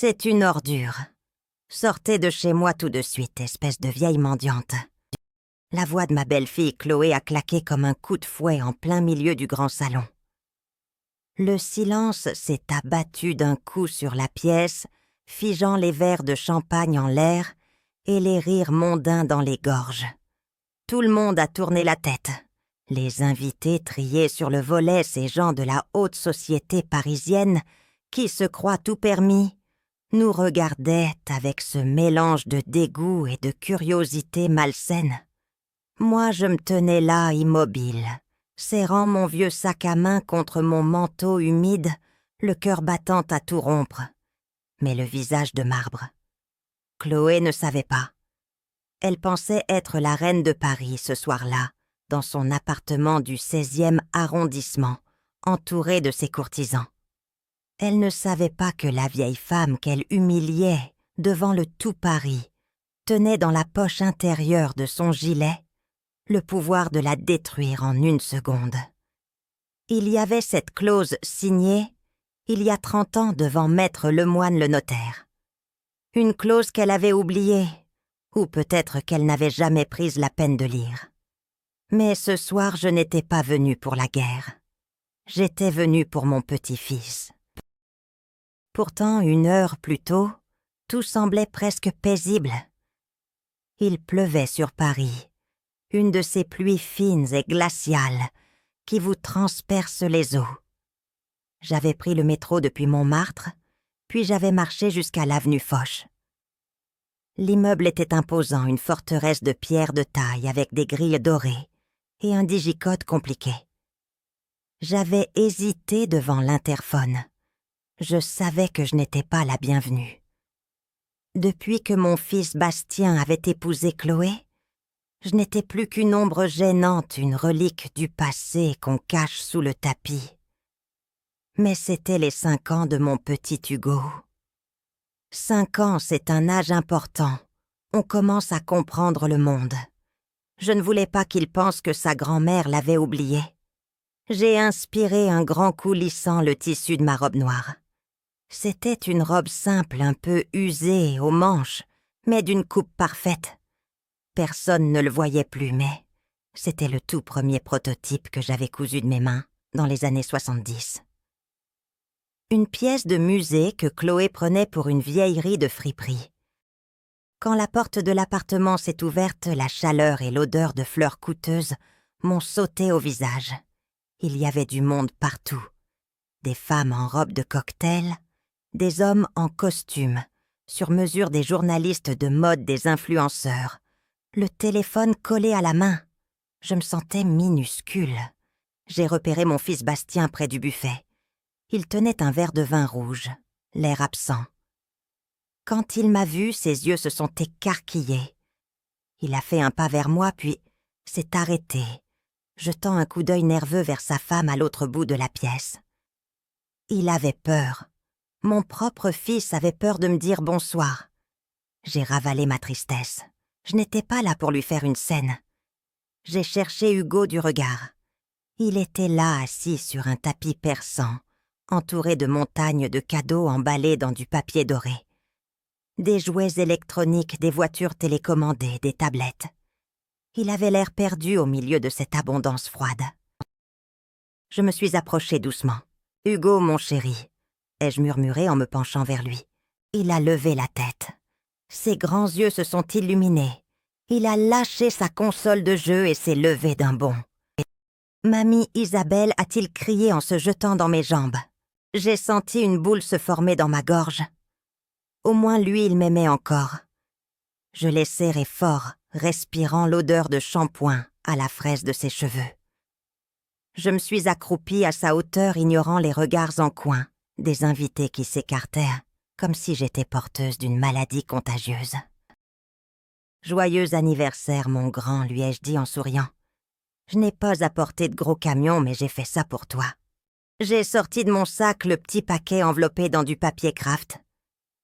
C'est une ordure. Sortez de chez moi tout de suite, espèce de vieille mendiante. » La voix de ma belle-fille Chloé a claqué comme un coup de fouet en plein milieu du grand salon. Le silence s'est abattu d'un coup sur la pièce, figeant les verres de champagne en l'air et les rires mondains dans les gorges. Tout le monde a tourné la tête. Les invités triés sur le volet, ces gens de la haute société parisienne qui se croient tout permis, nous regardaient avec ce mélange de dégoût et de curiosité malsaine. Moi, je me tenais là, immobile, serrant mon vieux sac à main contre mon manteau humide, le cœur battant à tout rompre, mais le visage de marbre. Chloé ne savait pas. Elle pensait être la reine de Paris ce soir-là, dans son appartement du 16e arrondissement, entourée de ses courtisans. Elle ne savait pas que la vieille femme qu'elle humiliait devant le tout Paris tenait dans la poche intérieure de son gilet le pouvoir de la détruire en une seconde. Il y avait cette clause signée il y a 30 ans devant Maître Lemoine le notaire. Une clause qu'elle avait oubliée, ou peut-être qu'elle n'avait jamais prise la peine de lire. Mais ce soir, je n'étais pas venue pour la guerre. J'étais venue pour mon petit-fils. Pourtant, 1 heure plus tôt, tout semblait presque paisible. Il pleuvait sur Paris, une de ces pluies fines et glaciales qui vous transpercent les os. J'avais pris le métro depuis Montmartre, puis j'avais marché jusqu'à l'avenue Foch. L'immeuble était imposant, une forteresse de pierre de taille avec des grilles dorées et un digicode compliqué. J'avais hésité devant l'interphone. Je savais que je n'étais pas la bienvenue. Depuis que mon fils Bastien avait épousé Chloé, je n'étais plus qu'une ombre gênante, une relique du passé qu'on cache sous le tapis. Mais c'étaient les 5 ans de mon petit Hugo. 5 ans, c'est un âge important. On commence à comprendre le monde. Je ne voulais pas qu'il pense que sa grand-mère l'avait oublié. J'ai inspiré un grand coup lissant le tissu de ma robe noire. C'était une robe simple, un peu usée aux manches, mais d'une coupe parfaite. Personne ne le voyait plus, mais c'était le tout premier prototype que j'avais cousu de mes mains dans les années 70. Une pièce de musée que Chloé prenait pour une vieillerie de friperie. Quand la porte de l'appartement s'est ouverte, la chaleur et l'odeur de fleurs coûteuses m'ont sauté au visage. Il y avait du monde partout. Des femmes en robe de cocktail, des hommes en costume, sur mesure des journalistes de mode, des influenceurs. Le téléphone collé à la main. Je me sentais minuscule. J'ai repéré mon fils Bastien près du buffet. Il tenait un verre de vin rouge, l'air absent. Quand il m'a vu, ses yeux se sont écarquillés. Il a fait un pas vers moi, puis s'est arrêté, jetant un coup d'œil nerveux vers sa femme à l'autre bout de la pièce. Il avait peur. Mon propre fils avait peur de me dire bonsoir. J'ai ravalé ma tristesse. Je n'étais pas là pour lui faire une scène. J'ai cherché Hugo du regard. Il était là, assis sur un tapis persan, entouré de montagnes de cadeaux emballés dans du papier doré. Des jouets électroniques, des voitures télécommandées, des tablettes. Il avait l'air perdu au milieu de cette abondance froide. Je me suis approchée doucement. « Hugo, mon chéri », ai-je murmuré en me penchant vers lui. Il a levé la tête. Ses grands yeux se sont illuminés. Il a lâché sa console de jeu et s'est levé d'un bond. « Mamie Isabelle » a-t-il crié en se jetant dans mes jambes. J'ai senti une boule se former dans ma gorge. Au moins lui, il m'aimait encore. Je l'ai serré fort, respirant l'odeur de shampoing à la fraise de ses cheveux. Je me suis accroupie à sa hauteur, ignorant les regards en coin des invités qui s'écartèrent, comme si j'étais porteuse d'une maladie contagieuse. « Joyeux anniversaire, mon grand », lui ai-je dit en souriant. « Je n'ai pas apporté de gros camion, mais j'ai fait ça pour toi. » J'ai sorti de mon sac le petit paquet enveloppé dans du papier craft.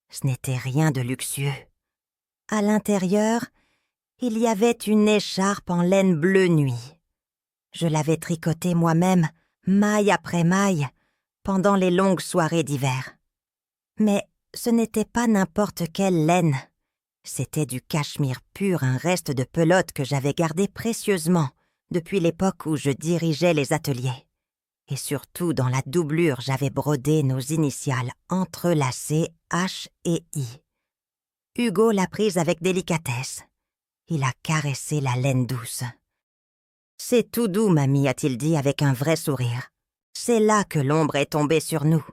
Ce n'était rien de luxueux. À l'intérieur, il y avait une écharpe en laine bleu nuit. Je l'avais tricotée moi-même, maille après maille, pendant les longues soirées d'hiver. Mais Ce n'était pas n'importe quelle laine. C'était du cachemire pur, un reste de pelote que j'avais gardé précieusement depuis l'époque où je dirigeais les ateliers. Et surtout, dans la doublure, j'avais brodé nos initiales entrelacées H et I. Hugo l'a prise avec délicatesse. Il a caressé la laine douce. « C'est tout doux, mamie, a-t-il dit avec un vrai sourire. C'est là que l'ombre est tombée sur nous.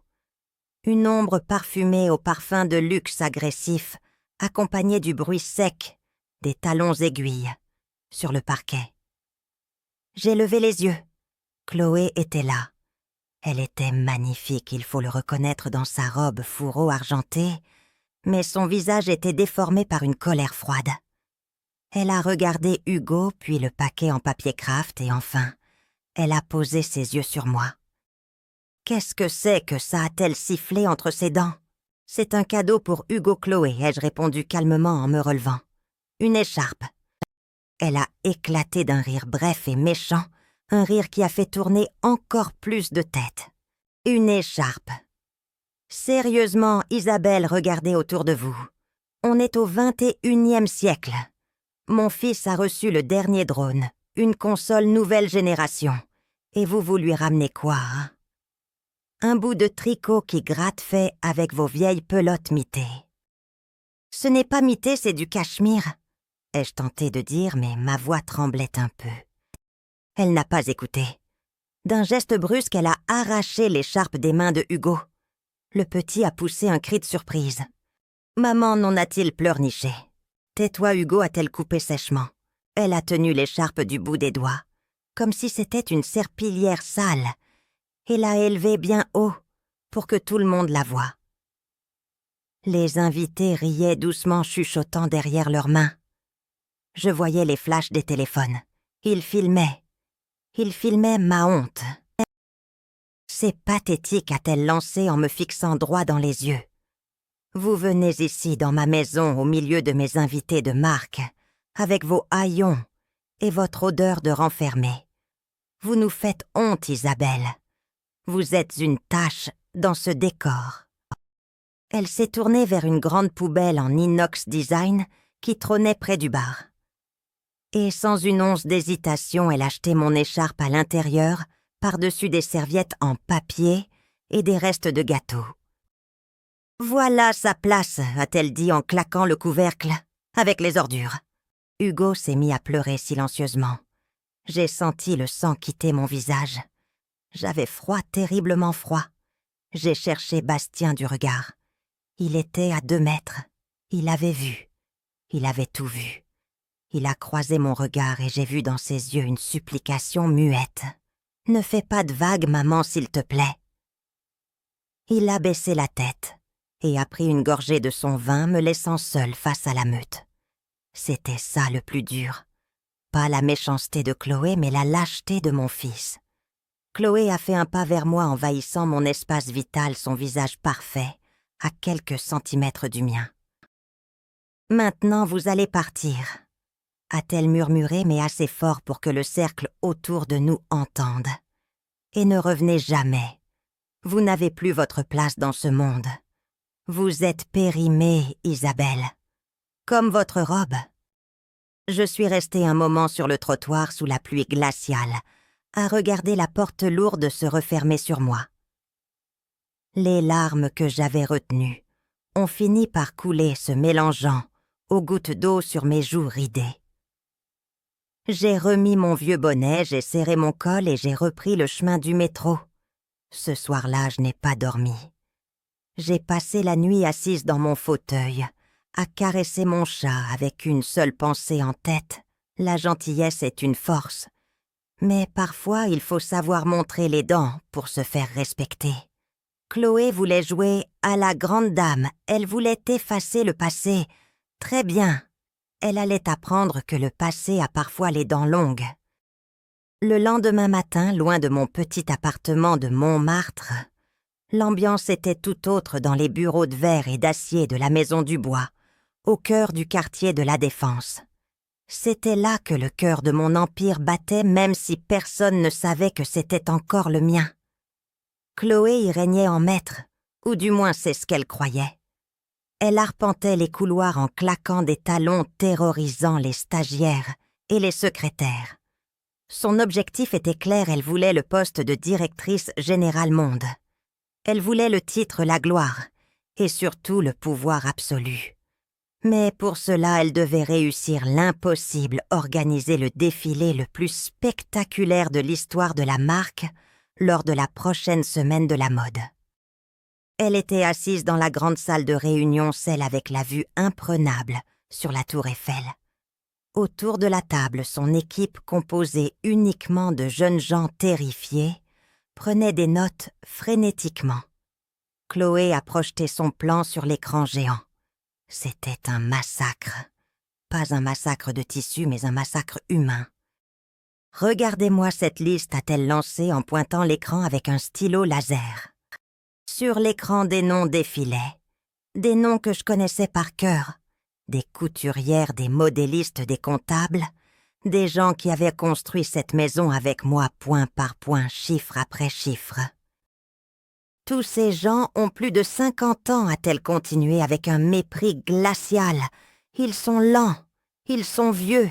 Une ombre parfumée au parfum de luxe agressif, accompagnée du bruit sec des talons aiguilles sur le parquet. J'ai levé les yeux. Chloé était là. Elle était magnifique, il faut le reconnaître, dans sa robe fourreau argentée, mais son visage était déformé par une colère froide. Elle a regardé Hugo, puis le paquet en papier craft, et enfin, elle a posé ses yeux sur moi. Qu'est-ce que c'est que ça, a-t-elle sifflé entre ses dents? C'est un cadeau pour Hugo Chloé, ai-je répondu calmement en me relevant. Une écharpe. Elle a éclaté d'un rire bref et méchant, un rire qui a fait tourner encore plus de têtes. Une écharpe. Sérieusement, Isabelle, regardez autour de vous. On est au 21e siècle. Mon fils a reçu le dernier drone, une console nouvelle génération. Et vous lui ramenez quoi, hein? Un bout de tricot qui gratte fait avec vos vieilles pelotes mitées. Ce n'est pas mité, c'est du cachemire, ai-je tenté de dire, mais ma voix tremblait un peu. Elle n'a pas écouté. D'un geste brusque, elle a arraché l'écharpe des mains de Hugo. Le petit a poussé un cri de surprise. Maman n'en a-t-il pleurniché? Tais-toi, Hugo, a-t-elle coupé sèchement. Elle a tenu l'écharpe du bout des doigts, comme si c'était une serpillière sale, et l'a élevée bien haut, pour que tout le monde la voie. Les invités riaient doucement, chuchotant derrière leurs mains. Je voyais les flashs des téléphones. Ils filmaient. Ils filmaient ma honte. C'est pathétique, a-t-elle lancé en me fixant droit dans les yeux. Vous venez ici, dans ma maison, au milieu de mes invités de marque, avec vos haillons et votre odeur de renfermé. Vous nous faites honte, Isabelle. Vous êtes une tache dans ce décor. Elle s'est tournée vers une grande poubelle en inox design qui trônait près du bar. Et sans une once d'hésitation, elle a jeté mon écharpe à l'intérieur, par-dessus des serviettes en papier et des restes de gâteau. « Voilà sa place », a-t-elle dit en claquant le couvercle, avec les ordures. Hugo s'est mis à pleurer silencieusement. J'ai senti le sang quitter mon visage. J'avais froid, terriblement froid. J'ai cherché Bastien du regard. Il était à 2 mètres. Il avait vu. Il avait tout vu. Il a croisé mon regard et j'ai vu dans ses yeux une supplication muette. « Ne fais pas de vagues, maman, s'il te plaît. » Il a baissé la tête et a pris une gorgée de son vin, me laissant seule face à la meute. C'était ça le plus dur. Pas la méchanceté de Chloé, mais la lâcheté de mon fils. Chloé a fait un pas vers moi, envahissant mon espace vital, son visage parfait, à quelques centimètres du mien. « Maintenant, vous allez partir, » a-t-elle murmuré, mais assez fort pour que le cercle autour de nous entende. « Et ne revenez jamais. Vous n'avez plus votre place dans ce monde. Vous êtes périmée, Isabelle. Comme votre robe. » Je suis restée un moment sur le trottoir sous la pluie glaciale, à regarder la porte lourde se refermer sur moi. Les larmes que j'avais retenues ont fini par couler, se mélangeant aux gouttes d'eau sur mes joues ridées. J'ai remis mon vieux bonnet, j'ai serré mon col et j'ai repris le chemin du métro. Ce soir-là, je n'ai pas dormi. J'ai passé la nuit assise dans mon fauteuil, à caresser mon chat avec une seule pensée en tête. La gentillesse est une force. Mais parfois, il faut savoir montrer les dents pour se faire respecter. Chloé voulait jouer à la grande dame. Elle voulait effacer le passé. Très bien. Elle allait apprendre que le passé a parfois les dents longues. Le lendemain matin, loin de mon petit appartement de Montmartre, l'ambiance était tout autre dans les bureaux de verre et d'acier de la Maison du Bois, au cœur du quartier de la Défense. C'était là que le cœur de mon empire battait, même si personne ne savait que c'était encore le mien. Chloé y régnait en maître, ou du moins c'est ce qu'elle croyait. Elle arpentait les couloirs en claquant des talons terrorisant les stagiaires et les secrétaires. Son objectif était clair, elle voulait le poste de directrice générale monde. Elle voulait le titre, la gloire, et surtout le pouvoir absolu. Mais pour cela, elle devait réussir l'impossible, organiser le défilé le plus spectaculaire de l'histoire de la marque lors de la prochaine semaine de la mode. Elle était assise dans la grande salle de réunion, celle avec la vue imprenable sur la tour Eiffel. Autour de la table, son équipe, composée uniquement de jeunes gens terrifiés, prenait des notes frénétiquement. Chloé a projeté son plan sur l'écran géant. C'était un massacre. Pas un massacre de tissu, mais un massacre humain. « Regardez-moi cette liste », a-t-elle lancé en pointant l'écran avec un stylo laser. Sur l'écran, des noms défilaient. Des noms que je connaissais par cœur. Des couturières, des modélistes, des comptables. Des gens qui avaient construit cette maison avec moi, point par point, chiffre après chiffre. Tous ces gens ont plus de 50 ans, a-t-elle continué avec un mépris glacial. Ils sont lents, ils sont vieux,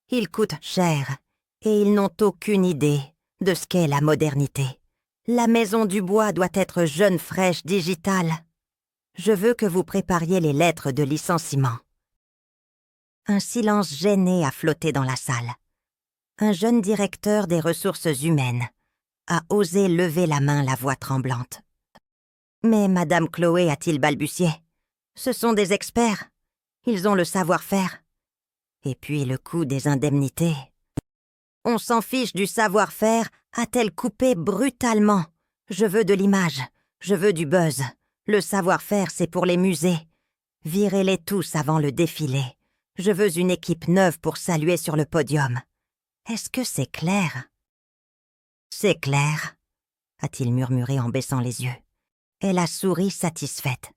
ils coûtent cher, et ils n'ont aucune idée de ce qu'est la modernité. La maison du bois doit être jeune, fraîche, digitale. Je veux que vous prépariez les lettres de licenciement. Un silence gêné a flotté dans la salle. Un jeune directeur des ressources humaines a osé lever la main, la voix tremblante. « Mais Madame Chloé, a-t-il balbutié, ce sont des experts. Ils ont le savoir-faire. Et puis le coût des indemnités. On s'en fiche du savoir-faire, a-t-elle coupé brutalement. Je veux de l'image, je veux du buzz. Le savoir-faire, c'est pour les musées. Virez-les tous avant le défilé. Je veux une équipe neuve pour saluer sur le podium. Est-ce que c'est clair ? » « C'est clair, » a-t-il murmuré en baissant les yeux. Elle a souri satisfaite.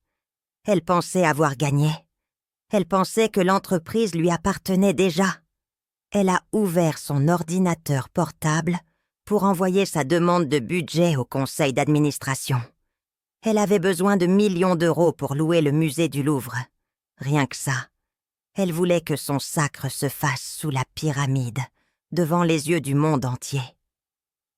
Elle pensait avoir gagné. Elle pensait que l'entreprise lui appartenait déjà. Elle a ouvert son ordinateur portable pour envoyer sa demande de budget au conseil d'administration. Elle avait besoin de millions d'euros pour louer le musée du Louvre. Rien que ça. Elle voulait que son sacre se fasse sous la pyramide, devant les yeux du monde entier.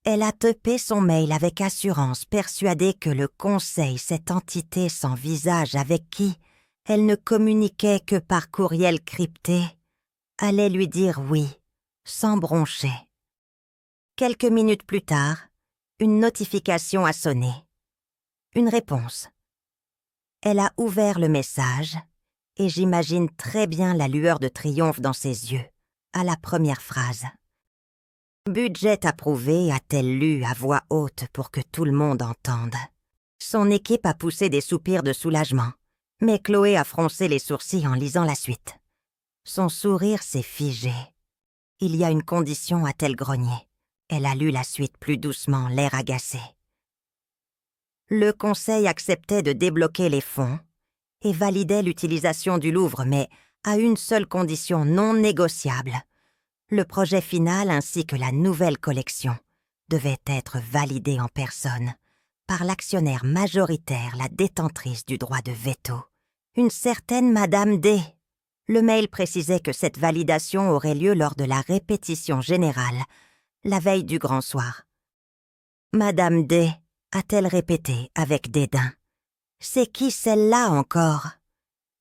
Elle a tapé son mail avec assurance, persuadée que le conseil, cette entité sans visage avec qui elle ne communiquait que par courriel crypté, allait lui dire oui, sans broncher. Quelques minutes plus tard, une notification a sonné. Une réponse. Elle a ouvert le message et j'imagine très bien la lueur de triomphe dans ses yeux, à la première phrase. Budget approuvé, a-t-elle lu à voix haute pour que tout le monde entende. Son équipe a poussé des soupirs de soulagement, mais Chloé a froncé les sourcils en lisant la suite. Son sourire s'est figé. Il y a une condition, a-t-elle grogné. Elle a lu la suite plus doucement, l'air agacé. Le conseil acceptait de débloquer les fonds et validait l'utilisation du Louvre, mais à une seule condition non négociable. Le projet final ainsi que la nouvelle collection devaient être validés en personne par l'actionnaire majoritaire, la détentrice du droit de veto, une certaine Madame D. Le mail précisait que cette validation aurait lieu lors de la répétition générale, la veille du grand soir. Madame D, a-t-elle répété avec dédain. C'est qui celle-là encore?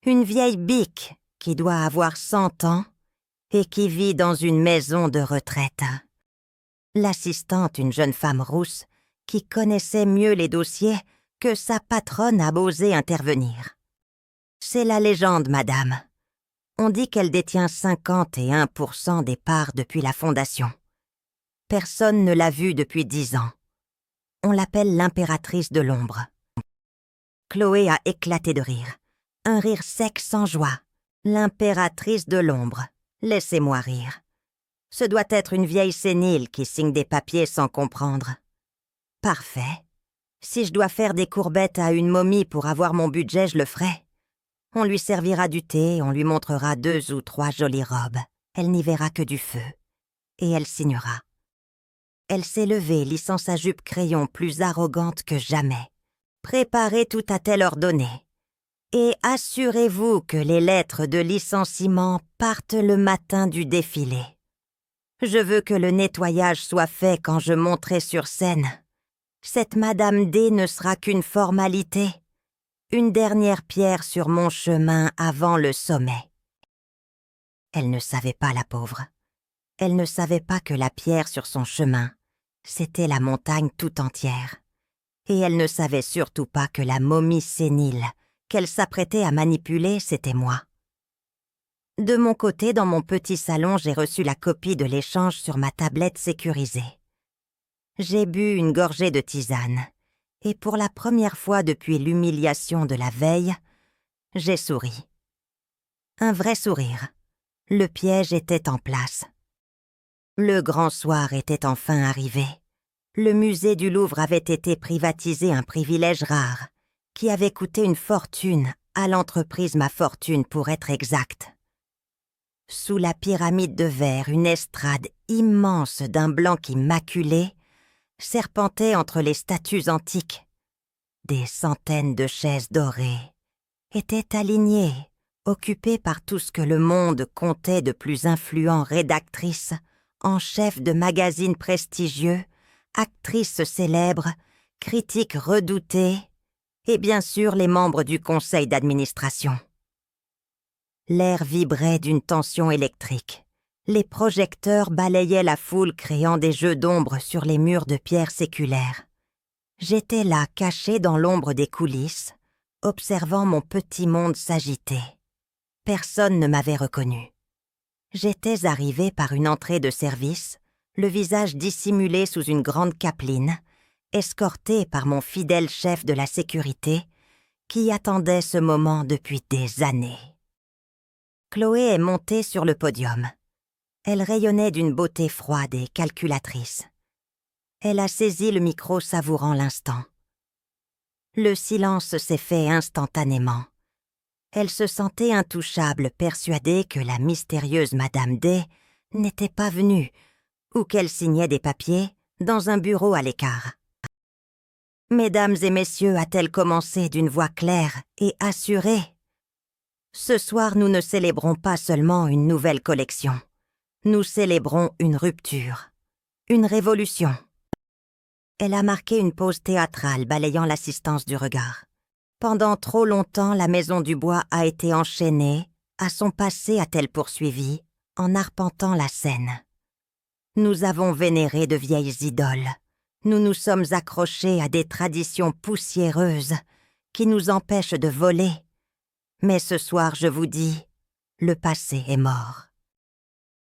Une vieille bique qui doit avoir 100 ans et qui vit dans une maison de retraite. L'assistante, une jeune femme rousse, qui connaissait mieux les dossiers que sa patronne a osé intervenir. C'est la légende, madame. On dit qu'elle détient 51% des parts depuis la fondation. Personne ne l'a vue depuis 10 ans. On l'appelle l'impératrice de l'ombre. Chloé a éclaté de rire. Un rire sec sans joie. L'impératrice de l'ombre. Laissez-moi rire. Ce doit être une vieille sénile qui signe des papiers sans comprendre. Parfait. Si je dois faire des courbettes à une momie pour avoir mon budget, je le ferai. On lui servira du thé, on lui montrera 2 ou 3 jolies robes. Elle n'y verra que du feu. Et elle signera. Elle s'est levée, lissant sa jupe crayon plus arrogante que jamais. Préparez tout a-t-elle ordonné. Et assurez-vous que les lettres de licenciement partent le matin du défilé. Je veux que le nettoyage soit fait quand je monterai sur scène. Cette Madame D ne sera qu'une formalité, une dernière pierre sur mon chemin avant le sommet. » Elle ne savait pas, la pauvre. Elle ne savait pas que la pierre sur son chemin, c'était la montagne tout entière. Et elle ne savait surtout pas que la momie sénile qu'elle s'apprêtait à manipuler, c'était moi. De mon côté, dans mon petit salon, j'ai reçu la copie de l'échange sur ma tablette sécurisée. J'ai bu une gorgée de tisane, et pour la première fois depuis l'humiliation de la veille, j'ai souri. Un vrai sourire. Le piège était en place. Le grand soir était enfin arrivé. Le musée du Louvre avait été privatisé, un privilège rare, qui avait coûté une fortune à l'entreprise Ma Fortune pour être exact. Sous la pyramide de verre, une estrade immense d'un blanc immaculé serpentait entre les statues antiques. Des centaines de chaises dorées étaient alignées, occupées par tout ce que le monde comptait de plus influents rédactrices en chef de magazines prestigieux, actrices célèbres, critiques redoutés et bien sûr les membres du conseil d'administration. L'air vibrait d'une tension électrique. Les projecteurs balayaient la foule créant des jeux d'ombre sur les murs de pierre séculaire. J'étais là, caché dans l'ombre des coulisses, observant mon petit monde s'agiter. Personne ne m'avait reconnu. J'étais arrivé par une entrée de service, le visage dissimulé sous une grande capeline, escorté par mon fidèle chef de la sécurité, qui attendait ce moment depuis des années. Chloé est montée sur le podium. Elle rayonnait d'une beauté froide et calculatrice. Elle a saisi le micro savourant l'instant. Le silence s'est fait instantanément. Elle se sentait intouchable, persuadée que la mystérieuse Madame D n'était pas venue, ou qu'elle signait des papiers dans un bureau à l'écart. « Mesdames et messieurs » a-t-elle commencé d'une voix claire et assurée. « Ce soir, nous ne célébrons pas seulement une nouvelle collection. Nous célébrons une rupture, une révolution. » Elle a marqué une pause théâtrale, balayant l'assistance du regard. Pendant trop longtemps, la Maison du Bois a été enchaînée, à son passé a-t-elle poursuivi, en arpentant la scène. Nous avons vénéré de vieilles idoles. Nous nous sommes accrochés à des traditions poussiéreuses qui nous empêchent de voler. Mais ce soir, je vous dis, le passé est mort.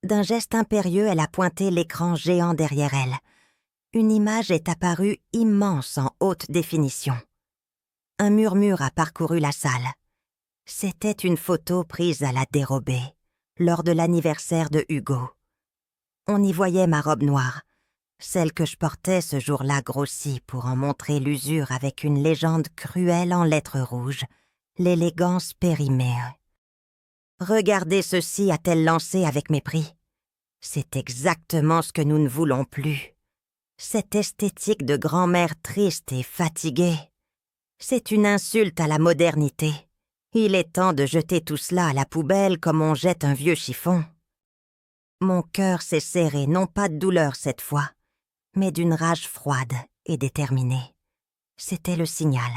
D'un geste impérieux, elle a pointé l'écran géant derrière elle. Une image est apparue immense en haute définition. Un murmure a parcouru la salle. C'était une photo prise à la dérobée, lors de l'anniversaire de Hugo. On y voyait ma robe noire, celle que je portais ce jour-là grossie pour en montrer l'usure avec une légende cruelle en lettres rouges, l'élégance périmée. « Regardez ceci » a-t-elle lancé avec mépris. C'est exactement ce que nous ne voulons plus. Cette esthétique de grand-mère triste et fatiguée. C'est une insulte à la modernité. Il est temps de jeter tout cela à la poubelle comme on jette un vieux chiffon. Mon cœur s'est serré, non pas de douleur cette fois, mais d'une rage froide et déterminée. C'était le signal.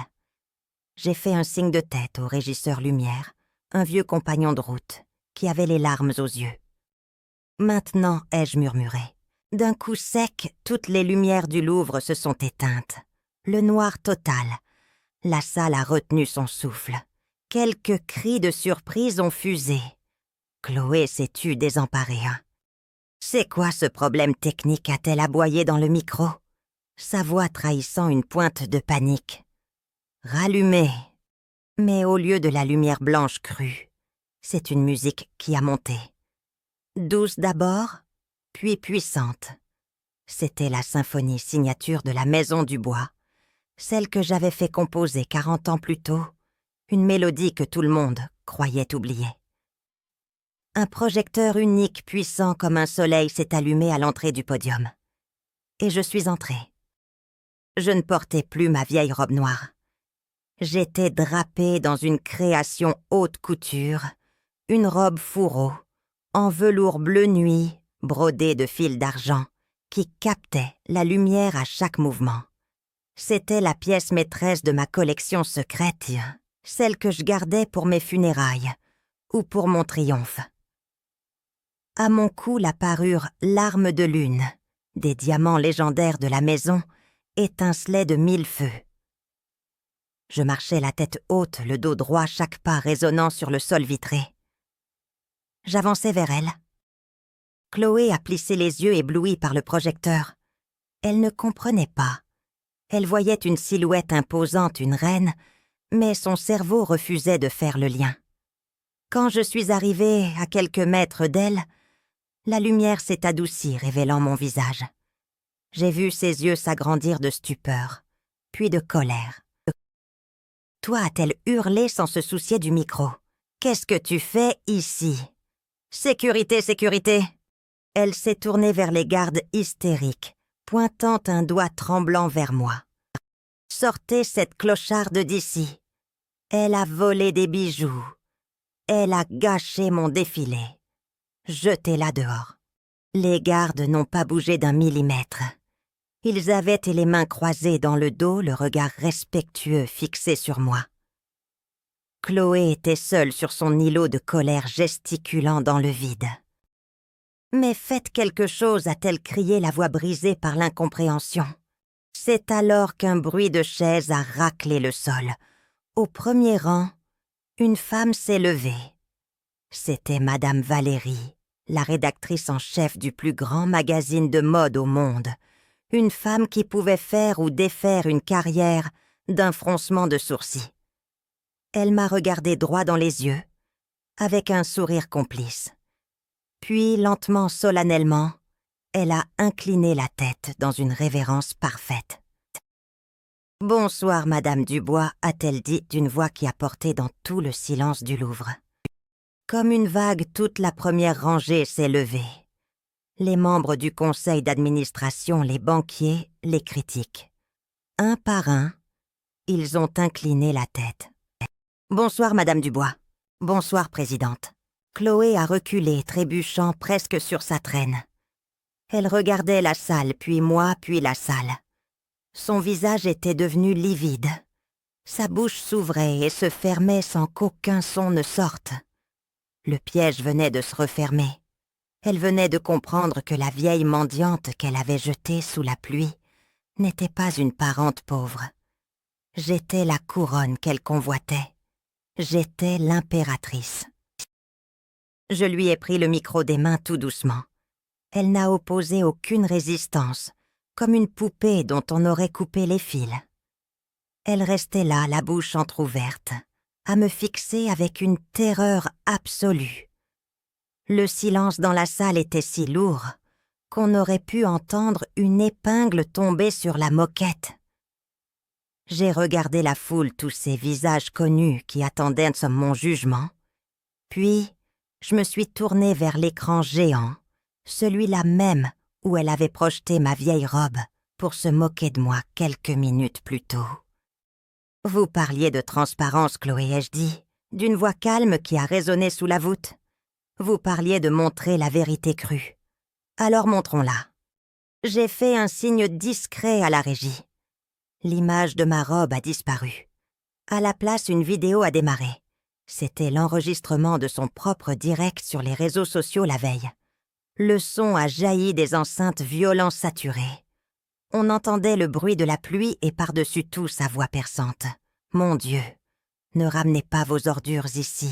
J'ai fait un signe de tête au régisseur Lumière, un vieux compagnon de route, qui avait les larmes aux yeux. « Maintenant » ai-je murmuré. D'un coup sec, toutes les lumières du Louvre se sont éteintes. Le noir total. La salle a retenu son souffle. Quelques cris de surprise ont fusé. Chloé s'est tue désemparée. « C'est quoi ce problème technique » a-t-elle aboyé dans le micro, sa voix trahissant une pointe de panique. « Rallumé » mais au lieu de la lumière blanche crue, c'est une musique qui a monté. Douce d'abord, puis puissante. C'était la symphonie signature de la Maison du Bois, celle que j'avais fait composer 40 ans plus tôt, une mélodie que tout le monde croyait oublier. Un projecteur unique, puissant comme un soleil, s'est allumé à l'entrée du podium. Et je suis entrée. Je ne portais plus ma vieille robe noire. J'étais drapée dans une création haute couture, une robe fourreau, en velours bleu nuit, brodée de fils d'argent, qui captait la lumière à chaque mouvement. C'était la pièce maîtresse de ma collection secrète, celle que je gardais pour mes funérailles ou pour mon triomphe. À mon cou la parure l'arme de lune, des diamants légendaires de la maison, étincelaient de 1000 feux. Je marchais la tête haute, le dos droit, chaque pas résonnant sur le sol vitré. J'avançais vers elle. Chloé a plissé les yeux éblouis par le projecteur. Elle ne comprenait pas. Elle voyait une silhouette imposante, une reine, mais son cerveau refusait de faire le lien. Quand je suis arrivée à quelques mètres d'elle, la lumière s'est adoucie, révélant mon visage. J'ai vu ses yeux s'agrandir de stupeur, puis de colère. « Toi » a-t-elle hurlé sans se soucier du micro. « Qu'est-ce que tu fais ici ?»« Sécurité, sécurité !» Elle s'est tournée vers les gardes hystériques, pointant un doigt tremblant vers moi. « Sortez cette clocharde d'ici. Elle a volé des bijoux. Elle a gâché mon défilé. Jetez-la dehors. » Les gardes n'ont pas bougé d'un millimètre. Ils avaient les mains croisées dans le dos, le regard respectueux fixé sur moi. Chloé était seule sur son îlot de colère, gesticulant dans le vide. « Mais faites quelque chose » a-t-elle crié, la voix brisée par l'incompréhension. C'est alors qu'un bruit de chaise a raclé le sol. Au premier rang, une femme s'est levée. C'était Madame Valérie, la rédactrice en chef du plus grand magazine de mode au monde. Une femme qui pouvait faire ou défaire une carrière d'un froncement de sourcils. Elle m'a regardé droit dans les yeux, avec un sourire complice. Puis, lentement, solennellement, elle a incliné la tête dans une révérence parfaite. « Bonsoir, Madame Dubois » a-t-elle dit d'une voix qui a porté dans tout le silence du Louvre. Comme une vague, toute la première rangée s'est levée. Les membres du conseil d'administration, les banquiers, les critiques. Un par un, ils ont incliné la tête. « Bonsoir, Madame Dubois. Bonsoir, Présidente. » Chloé a reculé, trébuchant presque sur sa traîne. Elle regardait la salle, puis moi, puis la salle. Son visage était devenu livide. Sa bouche s'ouvrait et se fermait sans qu'aucun son ne sorte. Le piège venait de se refermer. Elle venait de comprendre que la vieille mendiante qu'elle avait jetée sous la pluie n'était pas une parente pauvre. J'étais la couronne qu'elle convoitait. J'étais l'impératrice. Je lui ai pris le micro des mains tout doucement. Elle n'a opposé aucune résistance, comme une poupée dont on aurait coupé les fils. Elle restait là, la bouche entr'ouverte, à me fixer avec une terreur absolue. Le silence dans la salle était si lourd qu'on aurait pu entendre une épingle tomber sur la moquette. J'ai regardé la foule, tous ces visages connus qui attendaient mon jugement. Puis, je me suis tournée vers l'écran géant, celui-là même où elle avait projeté ma vieille robe pour se moquer de moi quelques minutes plus tôt. « Vous parliez de transparence, Chloé, ai-je dit, d'une voix calme qui a résonné sous la voûte. Vous parliez de montrer la vérité crue. Alors montrons-la. » J'ai fait un signe discret à la régie. L'image de ma robe a disparu. À la place, une vidéo a démarré. C'était l'enregistrement de son propre direct sur les réseaux sociaux la veille. Le son a jailli des enceintes violents saturées. On entendait le bruit de la pluie et par-dessus tout sa voix perçante. « Mon Dieu, ne ramenez pas vos ordures ici.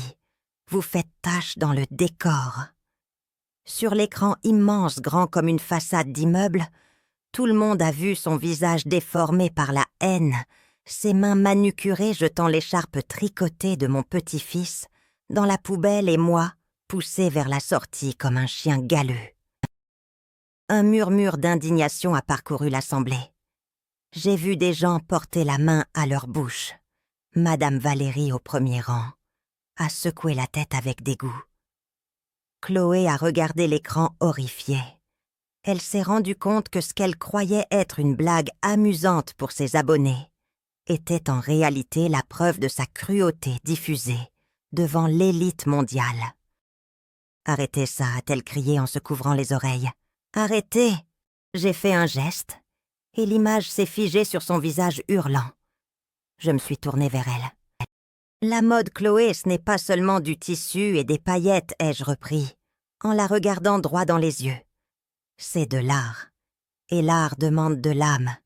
Vous faites tache dans le décor. » Sur l'écran immense, grand comme une façade d'immeuble, tout le monde a vu son visage déformé par la haine, ses mains manucurées jetant l'écharpe tricotée de mon petit-fils dans la poubelle et moi, poussé vers la sortie comme un chien galeux. Un murmure d'indignation a parcouru l'assemblée. J'ai vu des gens porter la main à leur bouche. Madame Valérie au premier rang a secoué la tête avec dégoût. Chloé a regardé l'écran horrifiée. Elle s'est rendue compte que ce qu'elle croyait être une blague amusante pour ses abonnés était en réalité la preuve de sa cruauté diffusée devant l'élite mondiale. « Arrêtez ça » a-t-elle crié en se couvrant les oreilles. « Arrêtez !» J'ai fait un geste, et l'image s'est figée sur son visage hurlant. Je me suis tournée vers elle. « La mode, Chloé, ce n'est pas seulement du tissu et des paillettes, ai-je repris, en la regardant droit dans les yeux. C'est de l'art. Et l'art demande de l'âme.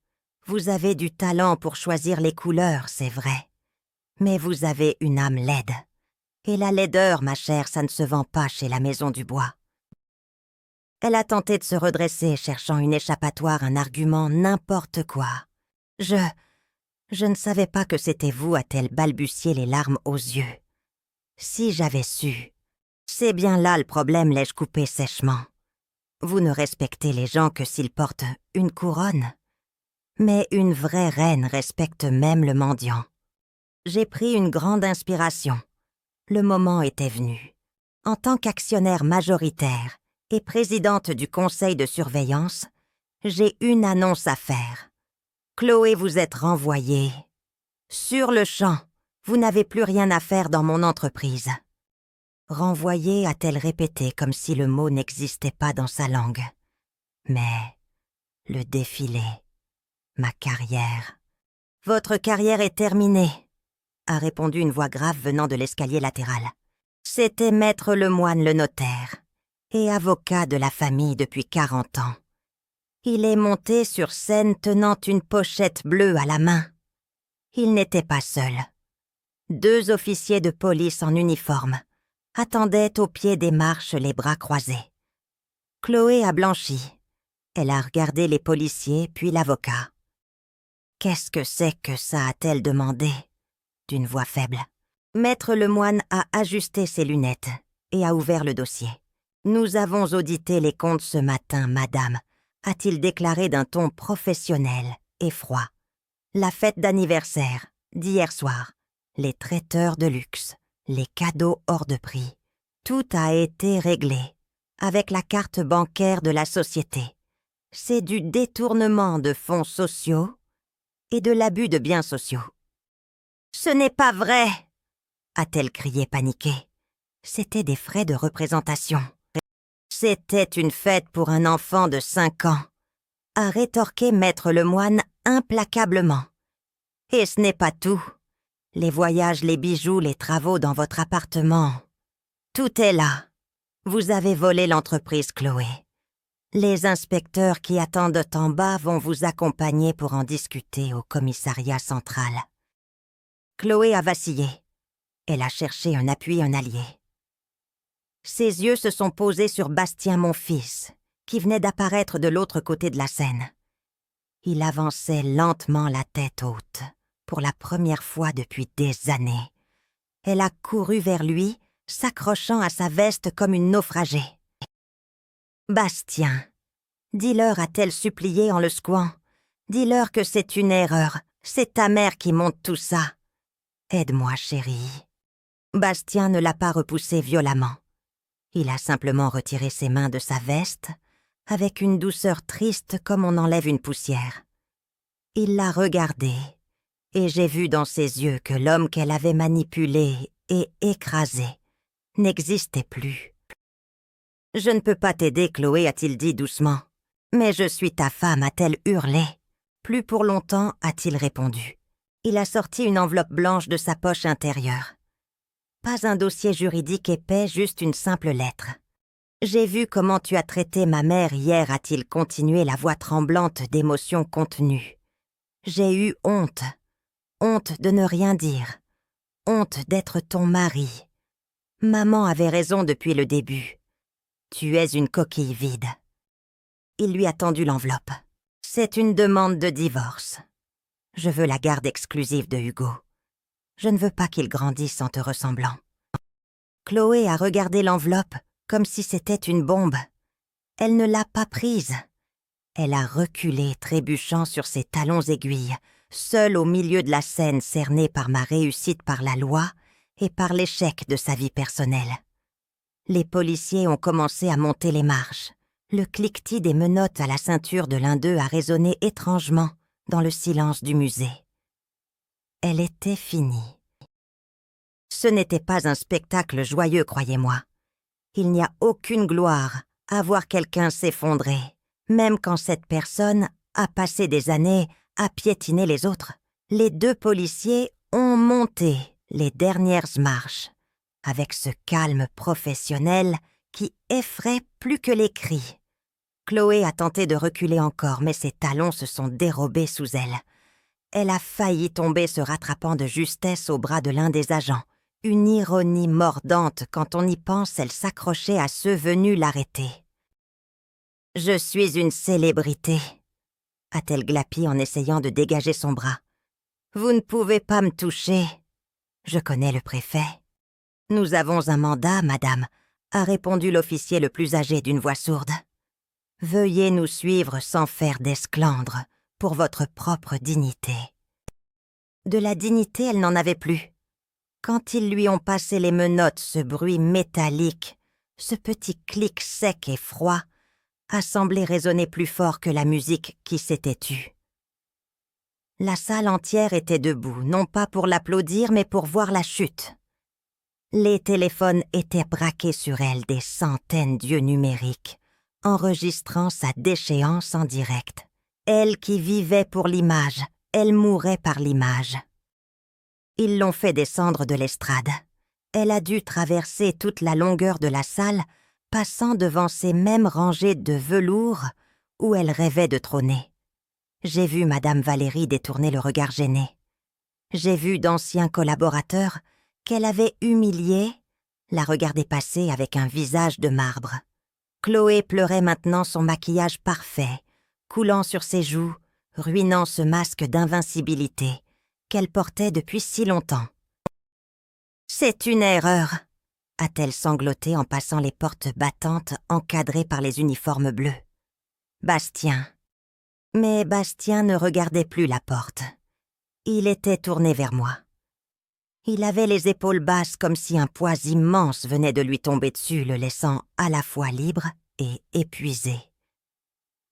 Vous avez du talent pour choisir les couleurs, c'est vrai. Mais vous avez une âme laide. Et la laideur, ma chère, ça ne se vend pas chez la Maison du Bois. » Elle a tenté de se redresser, cherchant une échappatoire, un argument, n'importe quoi. Je ne savais pas que c'était vous, a-t-elle balbutié, les larmes aux yeux. Si j'avais su. C'est bien là le problème, l'ai-je coupé sèchement. Vous ne respectez les gens que s'ils portent une couronne. Mais une vraie reine respecte même le mendiant. J'ai pris une grande inspiration. Le moment était venu. En tant qu'actionnaire majoritaire et présidente du conseil de surveillance, j'ai une annonce à faire. Chloé, vous êtes renvoyée. Sur le champ, vous n'avez plus rien à faire dans mon entreprise. Renvoyée, a-t-elle répété comme si le mot n'existait pas dans sa langue. Mais le défilé, ma carrière. Votre carrière est terminée, a répondu une voix grave venant de l'escalier latéral. C'était Maître Lemoine le notaire, et avocat de la famille depuis 40 ans. Il est monté sur scène tenant une pochette bleue à la main. Il n'était pas seul. 2 officiers de police en uniforme attendaient au pied des marches les bras croisés. Chloé a blanchi. Elle a regardé les policiers puis l'avocat. « Qu'est-ce que c'est que ça ?» a-t-elle demandé, d'une voix faible. Maître Lemoine a ajusté ses lunettes et a ouvert le dossier. « Nous avons audité les comptes ce matin, madame », a-t-il déclaré d'un ton professionnel et froid. La fête d'anniversaire, d'hier soir, les traiteurs de luxe, les cadeaux hors de prix, tout a été réglé, avec la carte bancaire de la société. C'est du détournement de fonds sociaux et de l'abus de biens sociaux. « Ce n'est pas vrai !» a-t-elle crié paniquée. C'était des frais de représentation. C'était une fête pour un enfant de 5 ans, a rétorqué Maître Lemoine implacablement. Et ce n'est pas tout. Les voyages, les bijoux, les travaux dans votre appartement. Tout est là. Vous avez volé l'entreprise, Chloé. Les inspecteurs qui attendent en bas vont vous accompagner pour en discuter au commissariat central. Chloé a vacillé. Elle a cherché un appui, un allié. Ses yeux se sont posés sur Bastien, mon fils, qui venait d'apparaître de l'autre côté de la scène. Il avançait lentement la tête haute, pour la première fois depuis des années. Elle a couru vers lui, s'accrochant à sa veste comme une naufragée. « Bastien, dis-leur, a-t-elle supplié en le secouant. Dis-leur que c'est une erreur, c'est ta mère qui monte tout ça. Aide-moi, chérie. » Bastien ne l'a pas repoussée violemment. Il a simplement retiré ses mains de sa veste, avec une douceur triste comme on enlève une poussière. Il l'a regardée, et j'ai vu dans ses yeux que l'homme qu'elle avait manipulé et écrasé n'existait plus. « Je ne peux pas t'aider, Chloé, a-t-il dit doucement. Mais je suis ta femme, a-t-elle hurlé. Plus pour longtemps, a-t-il répondu. Il a sorti une enveloppe blanche de sa poche intérieure. Pas un dossier juridique épais, juste une simple lettre. « J'ai vu comment tu as traité ma mère hier, a-t-il continué, la voix tremblante d'émotions contenues. J'ai eu honte. Honte de ne rien dire. Honte d'être ton mari. Maman avait raison depuis le début. Tu es une coquille vide. » Il lui a tendu l'enveloppe. « C'est une demande de divorce. Je veux la garde exclusive de Hugo. Je ne veux pas qu'il grandisse en te ressemblant. » Chloé a regardé l'enveloppe comme si c'était une bombe. Elle ne l'a pas prise. Elle a reculé, trébuchant sur ses talons aiguilles, seule au milieu de la scène cernée par ma réussite par la loi et par l'échec de sa vie personnelle. Les policiers ont commencé à monter les marches. Le cliquetis des menottes à la ceinture de l'un d'eux a résonné étrangement dans le silence du musée. Elle était finie. Ce n'était pas un spectacle joyeux, croyez-moi. Il n'y a aucune gloire à voir quelqu'un s'effondrer, même quand cette personne a passé des années à piétiner les autres. Les 2 policiers ont monté les dernières marches, avec ce calme professionnel qui effraie plus que les cris. Chloé a tenté de reculer encore, mais ses talons se sont dérobés sous elle. Elle a failli tomber, se rattrapant de justesse au bras de l'un des agents. Une ironie mordante, quand on y pense, elle s'accrochait à ceux venus l'arrêter. « Je suis une célébrité », a-t-elle glapi en essayant de dégager son bras. « Vous ne pouvez pas me toucher. Je connais le préfet. »« Nous avons un mandat, madame », a répondu l'officier le plus âgé d'une voix sourde. « Veuillez nous suivre sans faire d'esclandre, pour votre propre dignité. » De la dignité, elle n'en avait plus. Quand ils lui ont passé les menottes, ce bruit métallique, ce petit clic sec et froid, a semblé résonner plus fort que la musique qui s'était tue. La salle entière était debout, non pas pour l'applaudir, mais pour voir la chute. Les téléphones étaient braqués sur elle, des centaines d'yeux numériques, enregistrant sa déchéance en direct. Elle qui vivait pour l'image, elle mourait par l'image. Ils l'ont fait descendre de l'estrade. Elle a dû traverser toute la longueur de la salle, passant devant ces mêmes rangées de velours où elle rêvait de trôner. J'ai vu Madame Valérie détourner le regard gêné. J'ai vu d'anciens collaborateurs qu'elle avait humiliés, la regarder passer avec un visage de marbre. Chloé pleurait maintenant son maquillage parfait, coulant sur ses joues, ruinant ce masque d'invincibilité qu'elle portait depuis si longtemps. « C'est une erreur !» a-t-elle sangloté en passant les portes battantes encadrées par les uniformes bleus. Bastien. Mais Bastien ne regardait plus la porte. Il était tourné vers moi. Il avait les épaules basses comme si un poids immense venait de lui tomber dessus, le laissant à la fois libre et épuisé.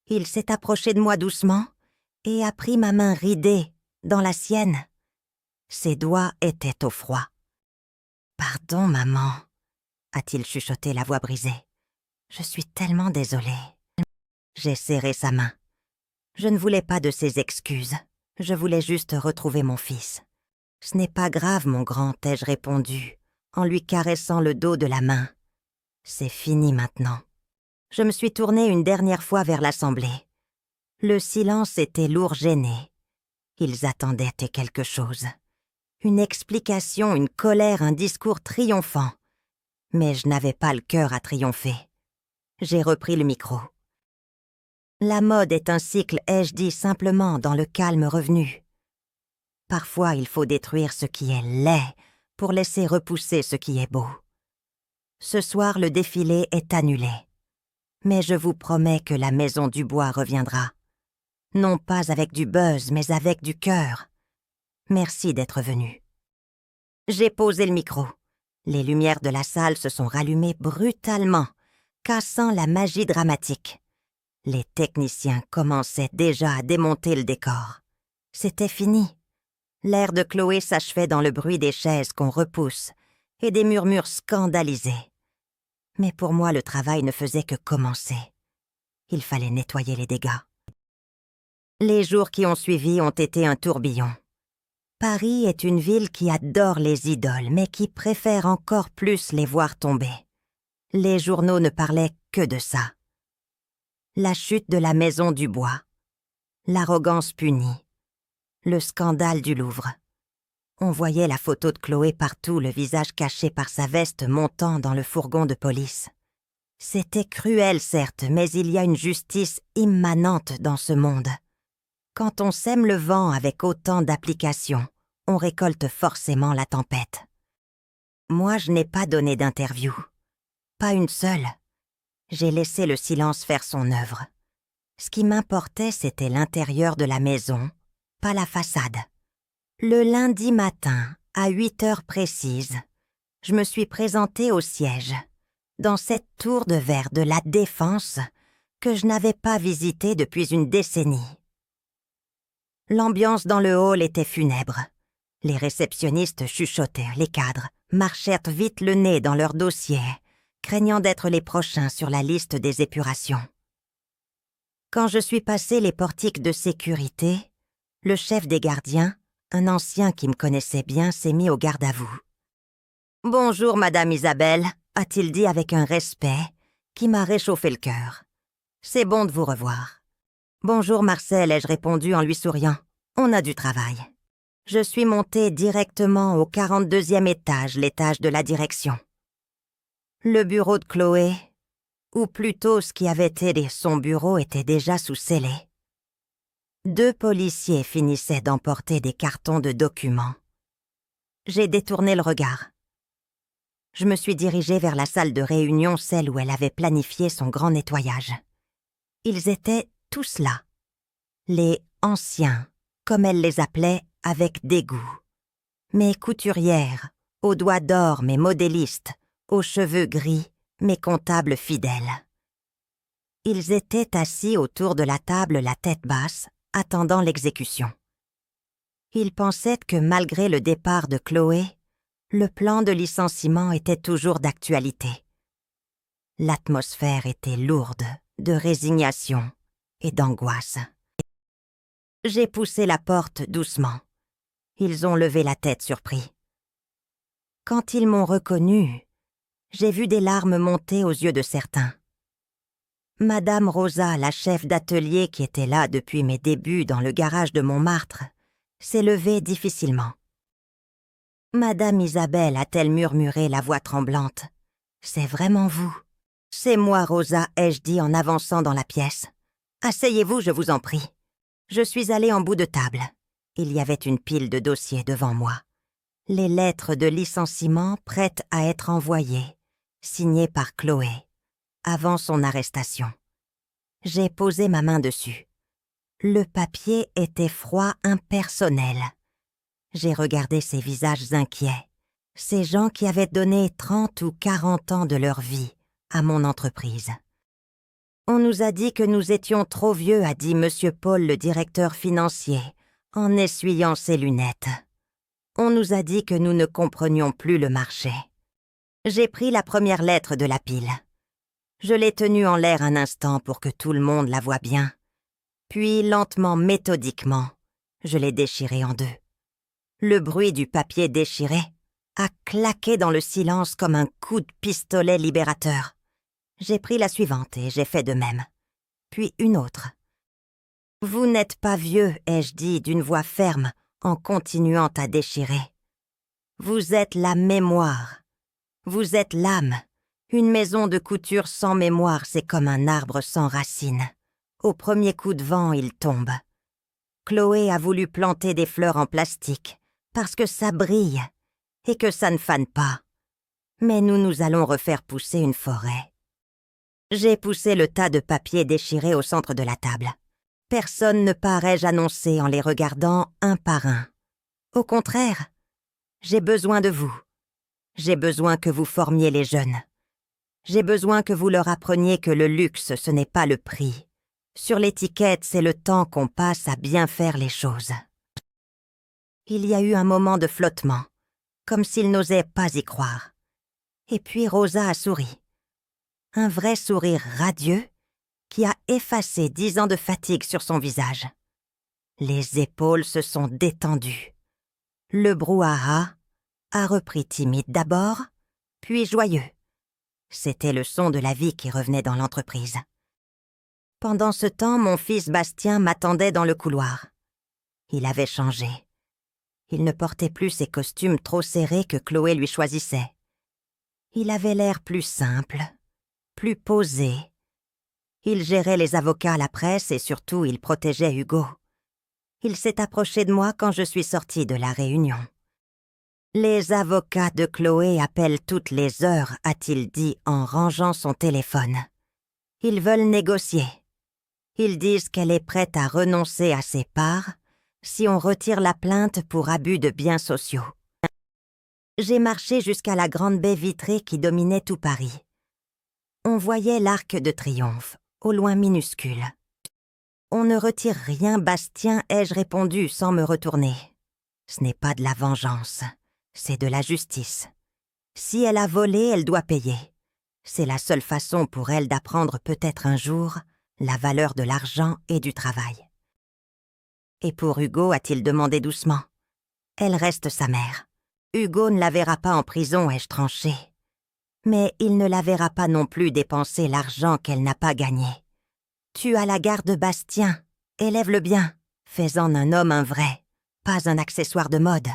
Il s'est approché de moi doucement et a pris ma main ridée dans la sienne. Ses doigts étaient au froid. « Pardon, maman », a-t-il chuchoté, la voix brisée. « Je suis tellement désolée. » J'ai serré sa main. Je ne voulais pas de ses excuses. Je voulais juste retrouver mon fils. « Ce n'est pas grave, mon grand », ai-je répondu, en lui caressant le dos de la main. « C'est fini maintenant. » Je me suis tournée une dernière fois vers l'assemblée. Le silence était lourd, gêné. Ils attendaient quelque chose. Une explication, une colère, un discours triomphant. Mais je n'avais pas le cœur à triompher. J'ai repris le micro. La mode est un cycle, ai-je dit simplement, dans le calme revenu. Parfois, il faut détruire ce qui est laid pour laisser repousser ce qui est beau. Ce soir, le défilé est annulé. Mais je vous promets que la Maison du Bois reviendra. Non pas avec du buzz, mais avec du cœur. Merci d'être venu. J'ai posé le micro. Les lumières de la salle se sont rallumées brutalement, cassant la magie dramatique. Les techniciens commençaient déjà à démonter le décor. C'était fini. L'air de Chloé s'achevait dans le bruit des chaises qu'on repousse et des murmures scandalisés. Mais pour moi, le travail ne faisait que commencer. Il fallait nettoyer les dégâts. Les jours qui ont suivi ont été un tourbillon. Paris est une ville qui adore les idoles, mais qui préfère encore plus les voir tomber. Les journaux ne parlaient que de ça. La chute de la Maison du Bois, l'arrogance punie, le scandale du Louvre. On voyait la photo de Chloé partout, le visage caché par sa veste montant dans le fourgon de police. C'était cruel, certes, mais il y a une justice immanente dans ce monde. Quand on sème le vent avec autant d'application, on récolte forcément la tempête. Moi, je n'ai pas donné d'interview. Pas une seule. J'ai laissé le silence faire son œuvre. Ce qui m'importait, c'était l'intérieur de la maison, pas la façade. Le lundi matin, à 8 heures précises, je me suis présentée au siège, dans cette tour de verre de la Défense que je n'avais pas visitée depuis une décennie. L'ambiance dans le hall était funèbre. Les réceptionnistes chuchotaient, les cadres marchèrent vite le nez dans leurs dossiers, craignant d'être les prochains sur la liste des épurations. Quand je suis passé les portiques de sécurité, le chef des gardiens, un ancien qui me connaissait bien, s'est mis au garde à vous. « Bonjour, Madame Isabelle », a-t-il dit avec un respect qui m'a réchauffé le cœur. « C'est bon de vous revoir. »« Bonjour, Marcel », ai-je répondu en lui souriant. « On a du travail. » Je suis montée directement au 42e étage, l'étage de la direction. Le bureau de Chloé, ou plutôt ce qui avait été son bureau, était déjà sous scellé. 2 policiers finissaient d'emporter des cartons de documents. J'ai détourné le regard. Je me suis dirigée vers la salle de réunion, celle où elle avait planifié son grand nettoyage. Ils étaient tous là. Les « anciens », comme elle les appelait, avec dégoût. Mes couturières, aux doigts d'or, mes modélistes, aux cheveux gris, mes comptables fidèles. Ils étaient assis autour de la table, la tête basse, attendant l'exécution. Ils pensaient que malgré le départ de Chloé, le plan de licenciement était toujours d'actualité. L'atmosphère était lourde de résignation et d'angoisse. J'ai poussé la porte doucement. Ils ont levé la tête surpris. Quand ils m'ont reconnu, j'ai vu des larmes monter aux yeux de certains. Madame Rosa, la chef d'atelier qui était là depuis mes débuts dans le garage de Montmartre, s'est levée difficilement. « Madame Isabelle », a-t-elle murmuré, la voix tremblante. « C'est vraiment vous. »« C'est moi, Rosa », ai-je dit en avançant dans la pièce. « Asseyez-vous, je vous en prie. » Je suis allée en bout de table. Il y avait une pile de dossiers devant moi. Les lettres de licenciement prêtes à être envoyées, signées par Chloé, avant son arrestation. J'ai posé ma main dessus. Le papier était froid, impersonnel. J'ai regardé ces visages inquiets, ces gens qui avaient donné 30 ou 40 ans de leur vie à mon entreprise. On nous a dit que nous étions trop vieux, a dit M. Paul, le directeur financier, en essuyant ses lunettes. On nous a dit que nous ne comprenions plus le marché. J'ai pris la première lettre de la pile. Je l'ai tenue en l'air un instant pour que tout le monde la voie bien. Puis, lentement, méthodiquement, je l'ai déchirée en 2. Le bruit du papier déchiré a claqué dans le silence comme un coup de pistolet libérateur. J'ai pris la suivante et j'ai fait de même. Puis une autre. « Vous n'êtes pas vieux », ai-je dit d'une voix ferme en continuant à déchirer. « Vous êtes la mémoire. Vous êtes l'âme. Une maison de couture sans mémoire, c'est comme un arbre sans racines. Au premier coup de vent, il tombe. Chloé a voulu planter des fleurs en plastique parce que ça brille et que ça ne fane pas. Mais nous allons refaire pousser une forêt. » J'ai poussé le tas de papier déchiré au centre de la table. Personne ne paraît annoncer en les regardant un par un. Au contraire, j'ai besoin de vous. J'ai besoin que vous formiez les jeunes. J'ai besoin que vous leur appreniez que le luxe, ce n'est pas le prix. Sur l'étiquette, c'est le temps qu'on passe à bien faire les choses. Il y a eu un moment de flottement, comme s'ils n'osaient pas y croire. Et puis Rosa a souri. Un vrai sourire radieux qui a effacé 10 ans de fatigue sur son visage. Les épaules se sont détendues. Le brouhaha a repris timide d'abord, puis joyeux. C'était le son de la vie qui revenait dans l'entreprise. Pendant ce temps, mon fils Bastien m'attendait dans le couloir. Il avait changé. Il ne portait plus ces costumes trop serrés que Chloé lui choisissait. Il avait l'air plus simple, plus posé. Il gérait les avocats, la presse et surtout il protégeait Hugo. Il s'est approché de moi quand je suis sortie de la réunion. « Les avocats de Chloé appellent toutes les heures », a-t-il dit en rangeant son téléphone. « Ils veulent négocier. Ils disent qu'elle est prête à renoncer à ses parts si on retire la plainte pour abus de biens sociaux. » J'ai marché jusqu'à la grande baie vitrée qui dominait tout Paris. On voyait l'Arc de Triomphe, au loin minuscule. « On ne retire rien, Bastien », ai-je répondu sans me retourner. Ce n'est pas de la vengeance, c'est de la justice. Si elle a volé, elle doit payer. C'est la seule façon pour elle d'apprendre peut-être un jour la valeur de l'argent et du travail. Et pour Hugo, a-t-il demandé doucement. Elle reste sa mère. Hugo ne la verra pas en prison, ai-je tranché. Mais il ne la verra pas non plus dépenser l'argent qu'elle n'a pas gagné. Tu as la garde Bastien, élève-le bien, fais-en un homme un vrai, pas un accessoire de mode.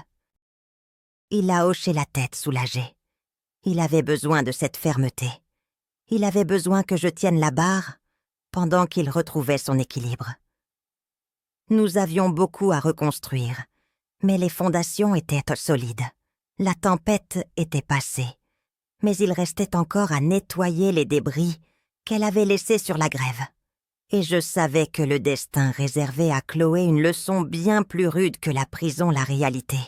Il a hoché la tête, soulagé. Il avait besoin de cette fermeté. Il avait besoin que je tienne la barre pendant qu'il retrouvait son équilibre. Nous avions beaucoup à reconstruire, mais les fondations étaient solides. La tempête était passée, mais il restait encore à nettoyer les débris qu'elle avait laissés sur la grève. Et je savais que le destin réservait à Chloé une leçon bien plus rude que la prison, la réalité.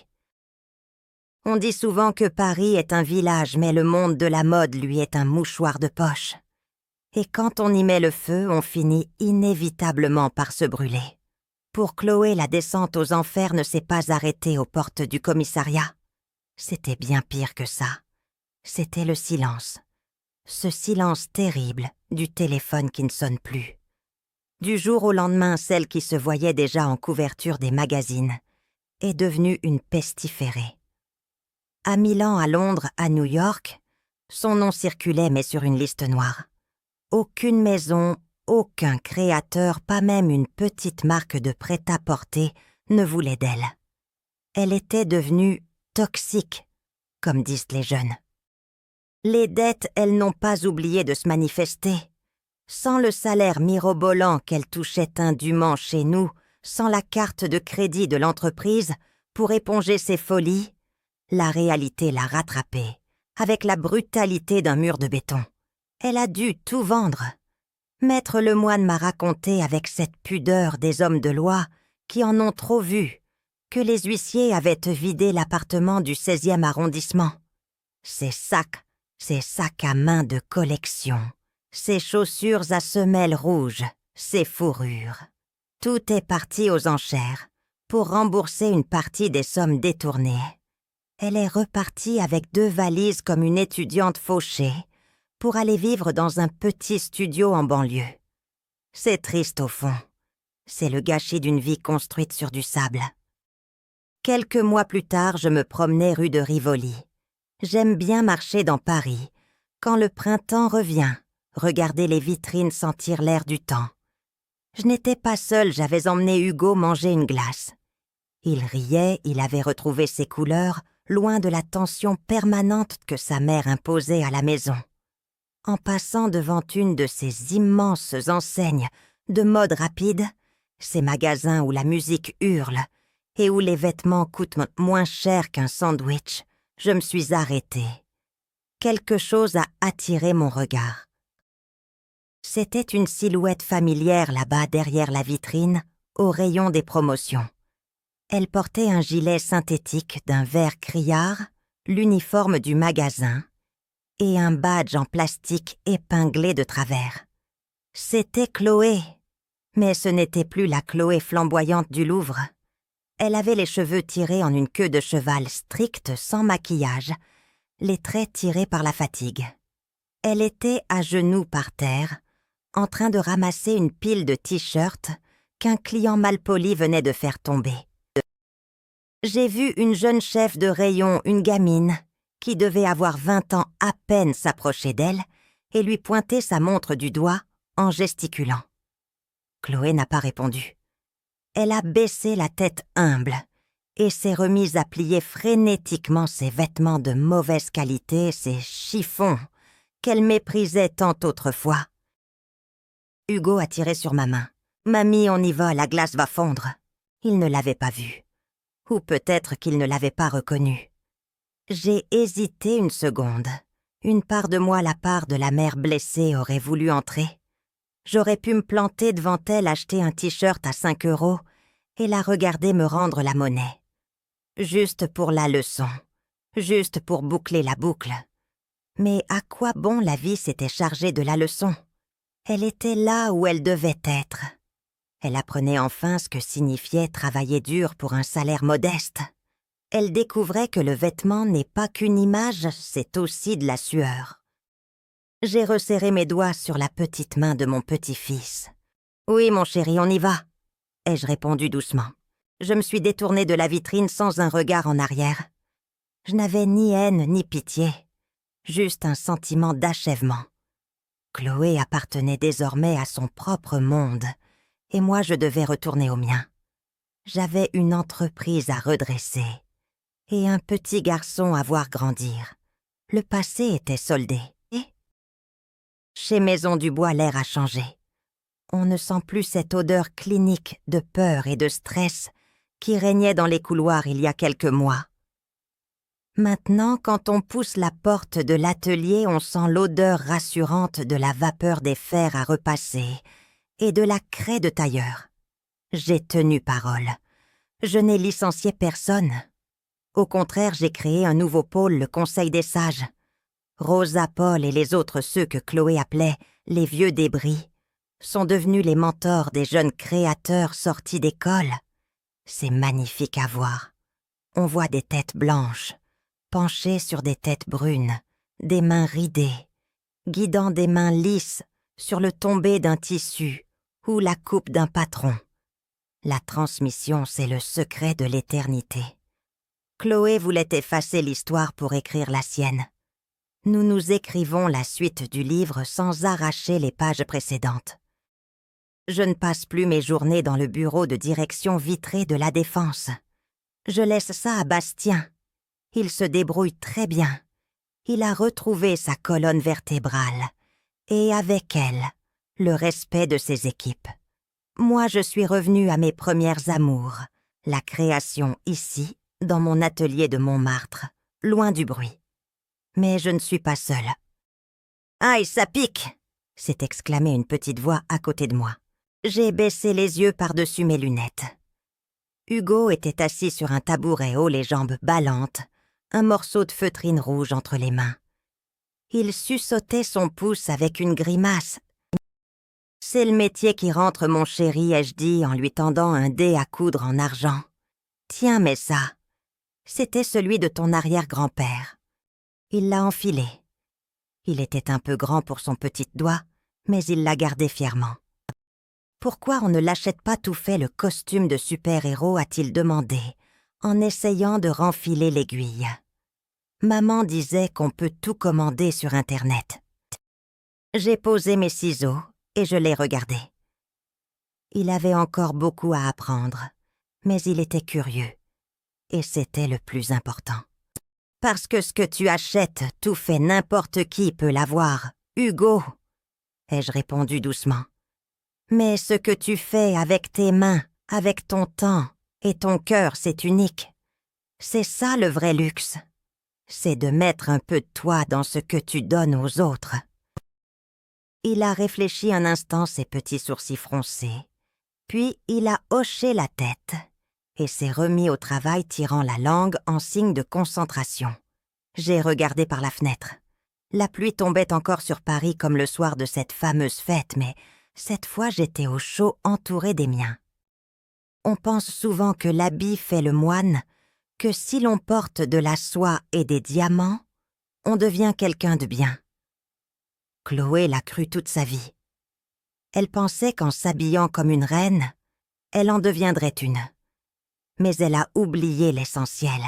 On dit souvent que Paris est un village, mais le monde de la mode lui est un mouchoir de poche. Et quand on y met le feu, on finit inévitablement par se brûler. Pour Chloé, la descente aux enfers ne s'est pas arrêtée aux portes du commissariat. C'était bien pire que ça. C'était le silence. Ce silence terrible du téléphone qui ne sonne plus. Du jour au lendemain, celle qui se voyait déjà en couverture des magazines est devenue une pestiférée. À Milan, à Londres, à New York, son nom circulait mais sur une liste noire. Aucune maison, aucun créateur, pas même une petite marque de prêt-à-porter ne voulait d'elle. Elle était devenue toxique, comme disent les jeunes. Les dettes, elles n'ont pas oublié de se manifester. Sans le salaire mirobolant qu'elle touchait indûment chez nous, sans la carte de crédit de l'entreprise pour éponger ses folies, la réalité l'a rattrapée, avec la brutalité d'un mur de béton. Elle a dû tout vendre. Maître Lemoine m'a raconté avec cette pudeur des hommes de loi qui en ont trop vu, que les huissiers avaient vidé l'appartement du 16e arrondissement. Ses sacs à main de collection, ses chaussures à semelles rouges, ses fourrures. Tout est parti aux enchères pour rembourser une partie des sommes détournées. Elle est repartie avec 2 valises comme une étudiante fauchée pour aller vivre dans un petit studio en banlieue. C'est triste au fond. C'est le gâchis d'une vie construite sur du sable. Quelques mois plus tard, je me promenais rue de Rivoli. J'aime bien marcher dans Paris. Quand le printemps revient, regarder les vitrines sentir l'air du temps. Je n'étais pas seule, j'avais emmené Hugo manger une glace. Il riait, il avait retrouvé ses couleurs, loin de la tension permanente que sa mère imposait à la maison. En passant devant une de ces immenses enseignes de mode rapide, ces magasins où la musique hurle et où les vêtements coûtent moins cher qu'un sandwich, je me suis arrêtée. Quelque chose a attiré mon regard. C'était une silhouette familière là-bas derrière la vitrine, au rayon des promotions. Elle portait un gilet synthétique d'un vert criard, l'uniforme du magasin, et un badge en plastique épinglé de travers. C'était Chloé, mais ce n'était plus la Chloé flamboyante du Louvre. Elle avait les cheveux tirés en une queue de cheval stricte, sans maquillage, les traits tirés par la fatigue. Elle était à genoux par terre, en train de ramasser une pile de t-shirts qu'un client malpoli venait de faire tomber. J'ai vu une jeune chef de rayon, une gamine, qui devait avoir 20 ans à peine s'approcher d'elle et lui pointer sa montre du doigt en gesticulant. Chloé n'a pas répondu. Elle a baissé la tête humble et s'est remise à plier frénétiquement ses vêtements de mauvaise qualité, ses chiffons, qu'elle méprisait tant autrefois. Hugo a tiré sur ma main. « Mamie, on y va, la glace va fondre. » Il ne l'avait pas vue. Ou peut-être qu'il ne l'avait pas reconnue. J'ai hésité une seconde. Une part de moi, la part de la mère blessée, aurait voulu entrer. J'aurais pu me planter devant elle, acheter un t-shirt à 5 € et la regarder me rendre la monnaie. Juste pour la leçon. Juste pour boucler la boucle. Mais à quoi bon la vie s'était chargée de la leçon? Elle était là où elle devait être. Elle apprenait enfin ce que signifiait travailler dur pour un salaire modeste. Elle découvrait que le vêtement n'est pas qu'une image, c'est aussi de la sueur. J'ai resserré mes doigts sur la petite main de mon petit-fils. « Oui, mon chéri, on y va », ai-je répondu doucement. Je me suis détournée de la vitrine sans un regard en arrière. Je n'avais ni haine ni pitié, juste un sentiment d'achèvement. Chloé appartenait désormais à son propre monde, et moi je devais retourner au mien. J'avais une entreprise à redresser, et un petit garçon à voir grandir. Le passé était soldé. Chez Maison du Bois, l'air a changé. On ne sent plus cette odeur clinique de peur et de stress qui régnait dans les couloirs il y a quelques mois. Maintenant, quand on pousse la porte de l'atelier, on sent l'odeur rassurante de la vapeur des fers à repasser et de la craie de tailleur. J'ai tenu parole. Je n'ai licencié personne. Au contraire, j'ai créé un nouveau pôle, le Conseil des sages. Rosa, Paul et les autres, ceux que Chloé appelait les vieux débris, sont devenus les mentors des jeunes créateurs sortis d'école. C'est magnifique à voir. On voit des têtes blanches, penchées sur des têtes brunes, des mains ridées, guidant des mains lisses sur le tombé d'un tissu ou la coupe d'un patron. La transmission, c'est le secret de l'éternité. Chloé voulait effacer l'histoire pour écrire la sienne. Nous nous écrivons la suite du livre sans arracher les pages précédentes. Je ne passe plus mes journées dans le bureau de direction vitré de la Défense. Je laisse ça à Bastien. Il se débrouille très bien. Il a retrouvé sa colonne vertébrale et avec elle, le respect de ses équipes. Moi, je suis revenue à mes premières amours, la création ici, dans mon atelier de Montmartre, loin du bruit. Mais je ne suis pas seule. « Aïe, ça pique !» s'est exclamée une petite voix à côté de moi. J'ai baissé les yeux par-dessus mes lunettes. Hugo était assis sur un tabouret haut, les jambes ballantes, un morceau de feutrine rouge entre les mains. Il suçotait son pouce avec une grimace. « C'est le métier qui rentre, mon chéri, ai-je dit en lui tendant un dé à coudre en argent. Tiens, mais ça, c'était celui de ton arrière-grand-père. » Il l'a enfilé. Il était un peu grand pour son petit doigt, mais il l'a gardé fièrement. Pourquoi on ne l'achète pas tout fait le costume de super-héros, a-t-il demandé, en essayant de renfiler l'aiguille. Maman disait qu'on peut tout commander sur Internet. J'ai posé mes ciseaux et je l'ai regardé. Il avait encore beaucoup à apprendre, mais il était curieux, et c'était le plus important. Parce que ce que tu achètes, tout fait n'importe qui peut l'avoir, Hugo, ai-je répondu doucement. Mais ce que tu fais avec tes mains, avec ton temps et ton cœur, c'est unique. C'est ça le vrai luxe. C'est de mettre un peu de toi dans ce que tu donnes aux autres. Il a réfléchi un instant, ses petits sourcils froncés, puis il a hoché la tête et s'est remis au travail tirant la langue en signe de concentration. J'ai regardé par la fenêtre. La pluie tombait encore sur Paris comme le soir de cette fameuse fête, mais cette fois j'étais au chaud entourée des miens. On pense souvent que l'habit fait le moine, que si l'on porte de la soie et des diamants, on devient quelqu'un de bien. Chloé l'a cru toute sa vie. Elle pensait qu'en s'habillant comme une reine, elle en deviendrait une. Mais elle a oublié l'essentiel.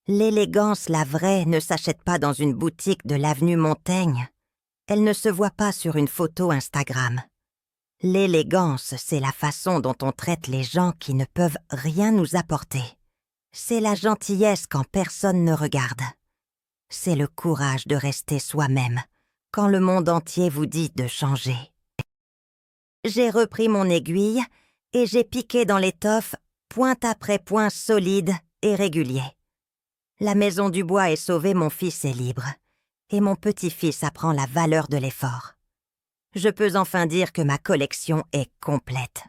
L'élégance, la vraie, ne s'achète pas dans une boutique de l'avenue Montaigne. Elle ne se voit pas sur une photo Instagram. L'élégance, c'est la façon dont on traite les gens qui ne peuvent rien nous apporter. C'est la gentillesse quand personne ne regarde. C'est le courage de rester soi-même quand le monde entier vous dit de changer. J'ai repris mon aiguille et j'ai piqué dans l'étoffe, point après point solide et régulier. La Maison du Bois est sauvée, mon fils est libre, et mon petit-fils apprend la valeur de l'effort. Je peux enfin dire que ma collection est complète.